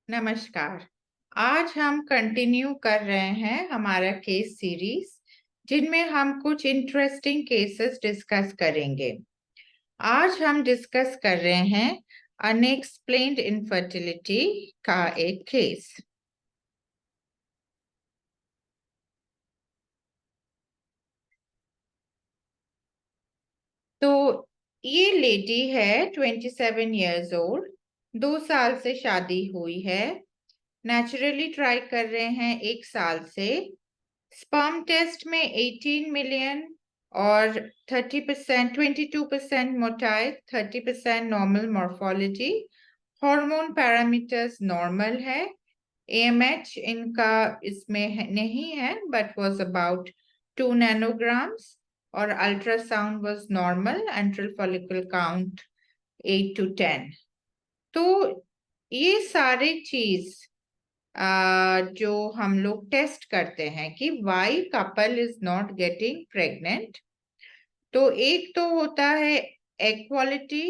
नमस्कार। आज हम कंटिन्यू कर रहे हैं हमारा केस सीरीज, जिनमें हम कुछ इंटरेस्टिंग केसेस डिस्कस करेंगे। आज हम डिस्कस कर रहे हैं अनएक्सप्लेन्ड इनफर्टिलिटी का एक केस। तो ये लेडी है 27 ईयर्स ओल्ड, 2 साल से शादी हुई है। नेचुरली ट्राई कर रहे हैं 1 साल से। स्पर्म टेस्ट में 18 मिलियन और 30%, 22% motile, 30% normal morphology. Hormone parameters normal है। AMH इनका इसमें नहीं है, बट वाज अबाउट 2 नैनोग्राम्स। और ultrasound was normal. Enteral follicle count 8 to 10। तो ये सारे चीज जो हम लोग टेस्ट करते हैं कि why couple is not getting pregnant. तो एक तो होता है एग क्वालिटी,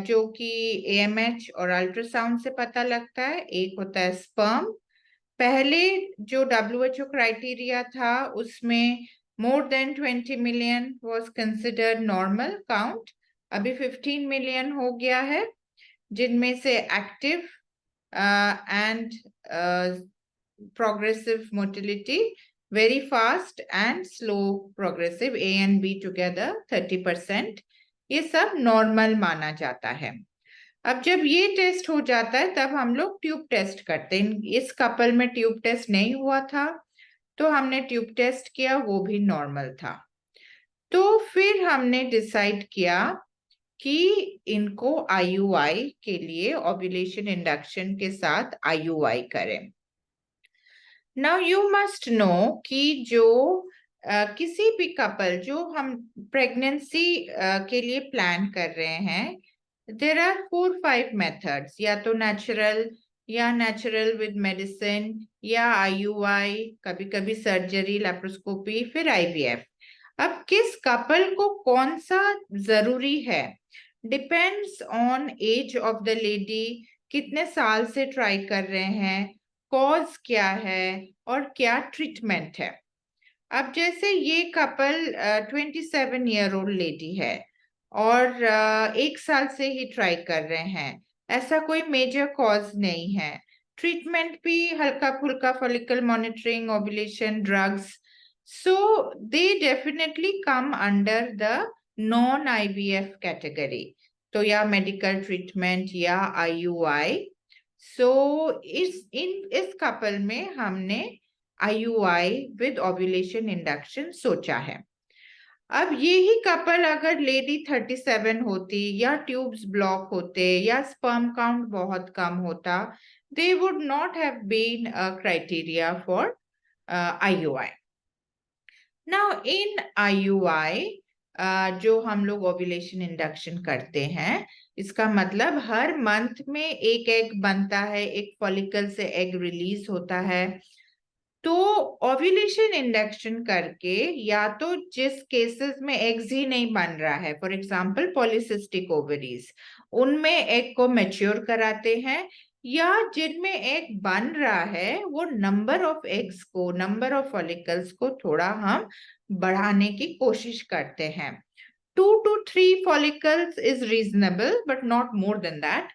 जो कि AMH और अल्ट्रासाउंड से पता लगता है। एक होता है स्पर्म। पहले जो WHO क्राइटेरिया था उसमें more than 20 million was considered normal count. अभी 15 मिलियन हो गया है, जिनमें से active and progressive motility, very fast and slow progressive, A and B together 30%, ये सब नॉर्मल माना जाता है। अब जब ये टेस्ट हो जाता है तब हम लोग ट्यूब टेस्ट करते हैं। इस कपल में ट्यूब टेस्ट नहीं हुआ था, तो हमने ट्यूब टेस्ट किया, वो भी नॉर्मल था। तो फिर हमने डिसाइड किया कि इनको IUI के लिए ओव्यूलेशन इंडक्शन के साथ IUI करें। नाउ यू मस्ट नो कि जो किसी भी कपल जो हम प्रेगनेंसी के लिए प्लान कर रहे हैं, देर आर 4-5 मेथड्स, या तो नेचुरल, या नेचुरल विद मेडिसिन, या IUI, कभी कभी सर्जरी, लेप्रोस्कोपी, फिर IVF। अब किस कपल को कौन सा जरूरी है depends on age of the lady, कितने साल से ट्राई कर रहे हैं, कॉज क्या है, और क्या ट्रीटमेंट है। अब जैसे ये कपल 27-year-old लेडी है और 1 साल से ही ट्राई कर रहे हैं, ऐसा कोई मेजर कॉज नहीं है, ट्रीटमेंट भी हल्का फुल्का, follicle monitoring, ovulation, drugs, so they definitely come under the non IVF category। तो या मेडिकल ट्रीटमेंट या IUI। सो इस कपल में हमने IUI विद ओव्यूलेशन इंडक्शन सोचा है। अब यही कपल अगर लेडी 37 होती, या ट्यूब्स ब्लॉक होते, या स्पर्म काउंट बहुत कम होता, they would not have been a criteria for IUI। Now in IUI जो हम लोग ओव्यूलेशन इंडक्शन करते हैं, इसका मतलब हर मंथ में एक एग बनता है, एक फॉलिकल से एग रिलीज होता है। तो ओव्यूलेशन इंडक्शन करके, या तो जिस केसेस में एग्स ही नहीं बन रहा है, फॉर एग्जांपल पॉलीसिस्टिक ओवरीज, उनमें एग को मैच्योर कराते हैं, या जिनमें एग बन रहा है वो नंबर ऑफ एग्स को, नंबर ऑफ फॉलिकल्स को थोड़ा हम बढ़ाने की कोशिश करते हैं। 2 to 3 follicles is reasonable, but not more than that,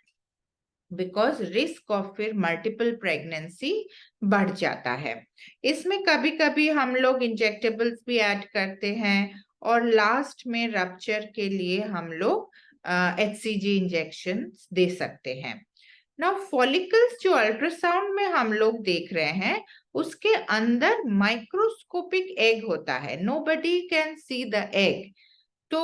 because risk of फिर मल्टीपल प्रेगनेंसी बढ़ जाता है। इसमें कभी कभी हम लोग इंजेक्टेबल्स भी ऐड करते हैं, और लास्ट में रप्चर के लिए हम लोग HCG इंजेक्शन दे सकते हैं। नाउ फॉलिकल्स जो अल्ट्रासाउंड में हम लोग देख रहे हैं, उसके अंदर माइक्रोस्कोपिक एग होता है, nobody can see the egg. तो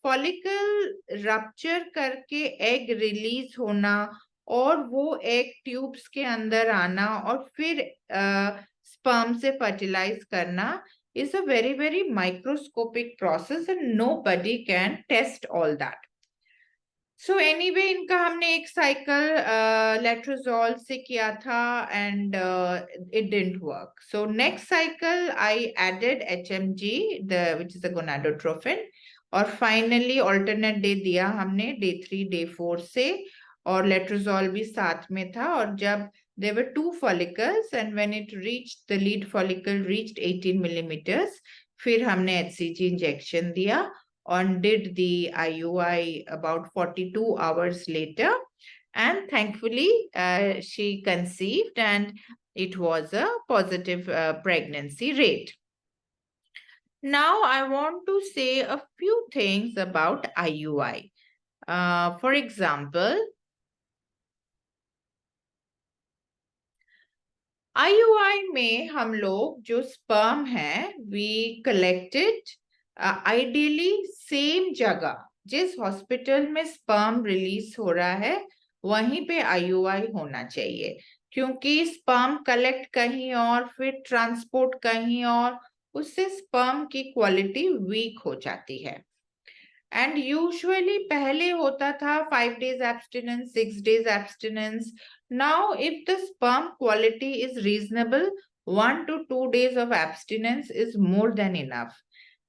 फॉलिकल रप्चर करके एग रिलीज होना, और वो एग ट्यूब्स के अंदर आना, और फिर स्पर्म से फर्टिलाइज करना is a very very microscopic process, and nobody can test all that। So anyway, इनका हमने एक साइकिल लेट्रोजोल से किया था, and it didn't work। So next cycle I added HMG, which is a gonadotrophin, और finally alternate day दिया हमने, day 3 day 4 से, और लेट्रोजोल भी साथ में था, और जब there were 2 follicles and when it reached, the lead follicle reached 18 millimeters, फिर हमने HCG injection दिया and did the IUI about 42 hours later, and thankfully she conceived and it was a positive pregnancy rate. Now I want to say a few things about IUI. For example, IUI में हम लोग जो sperm है, we collected ideally same जगह, जिस hospital में sperm release हो रहा है वहीं पे IUI होना चाहिए, क्योंकि sperm कलेक्ट कहीं और फिर ट्रांसपोर्ट कहीं और, उससे sperm की क्वालिटी वीक हो जाती है. एंड यूजुअली पहले होता था 5 days abstinence, 6 days abstinence. Now, if the sperm quality is reasonable, 1 to 2 days of abstinence is more than enough.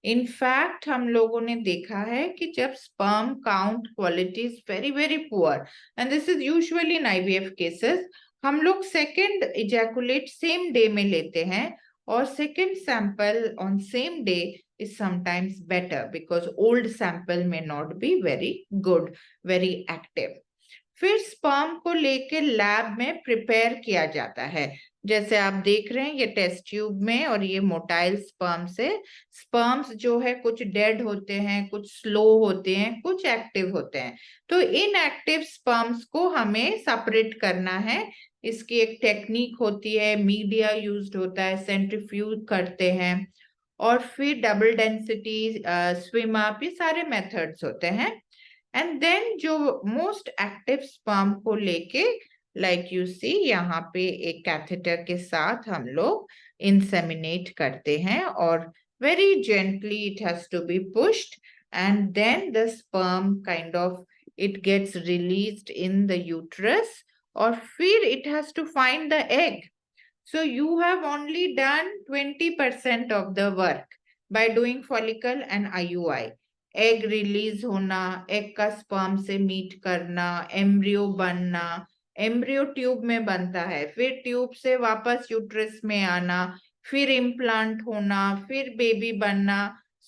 In fact, हम लोगों ने देखा है कि जब sperm count quality is very very poor, and this is usually in IVF cases, हम लोग second ejaculate same day में लेते हैं, और second sample on same day is sometimes better because old sample may not be very good, very active. फिर sperm को लेके lab में प्रिपेयर किया जाता है, जैसे आप देख रहे हैं ये टेस्ट ट्यूब में, और ये मोटाइल स्पर्म से स्पर्म्स जो है कुछ डेड होते हैं, कुछ स्लो होते हैं, कुछ एक्टिव होते हैं. तो इनएक्टिव स्पर्म्स को हमें सेपरेट करना है. इसकी एक टेक्निक होती है, मीडिया यूज्ड होता है, सेंट्रीफ्यूज करते हैं, और फिर डबल डेंसिटी स्विम अप, ये सारे मेथड्स होते हैं. एंड देन जो मोस्ट एक्टिव स्पर्म को लेके, लाइक यू सी यहाँ पे एक कैथेटर के साथ हम लोग इंसेमिनेट करते हैं, और very gently it has to be pushed, and then the sperm kind of it gets released in the uterus, और फिर it has to find the egg. So you have only done 20% of the work by doing follicle and IUI. Egg release होना, egg का sperm से meet करना, embryo बनना, embryo tube में बनता है, फिर ट्यूब से वापस यूट्रस में आना, फिर इम्प्लांट होना, फिर बेबी बनना.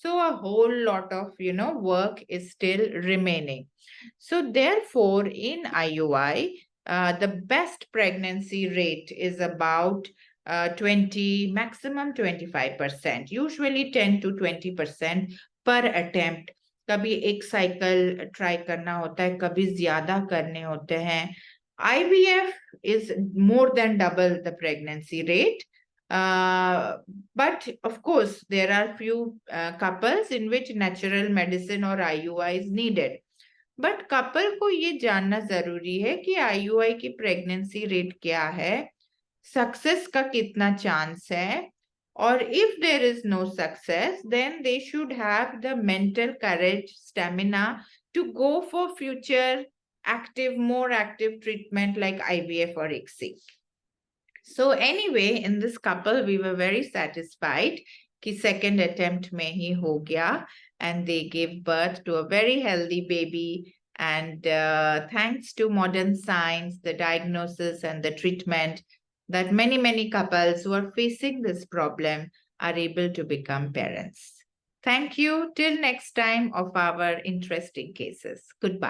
So a whole lot of work is still remaining. So therefore in IUI, the best pregnancy rate is about 20, maximum 25%, usually 10 to 20% per attempt. कभी एक साइकिल ट्राई करना होता है, कभी ज्यादा करने होते हैं. IVF is more than double the pregnancy rate. But of course, there are few couples in which natural medicine or IUI is needed. But couple को ये जानना जरूरी है कि IUI की प्रेगनेंसी रेट क्या है, सक्सेस का कितना चांस है, और if there is no success, then they should have the mental courage, stamina to go for future active, more active treatment like IVF or ICSI. So anyway, in this couple, we were very satisfied कि second attempt में ही हो गया, and they gave birth to a very healthy baby. And thanks to modern science, the diagnosis and the treatment, that many couples who are facing this problem are able to become parents. Thank you. Till next time of our interesting cases. Goodbye.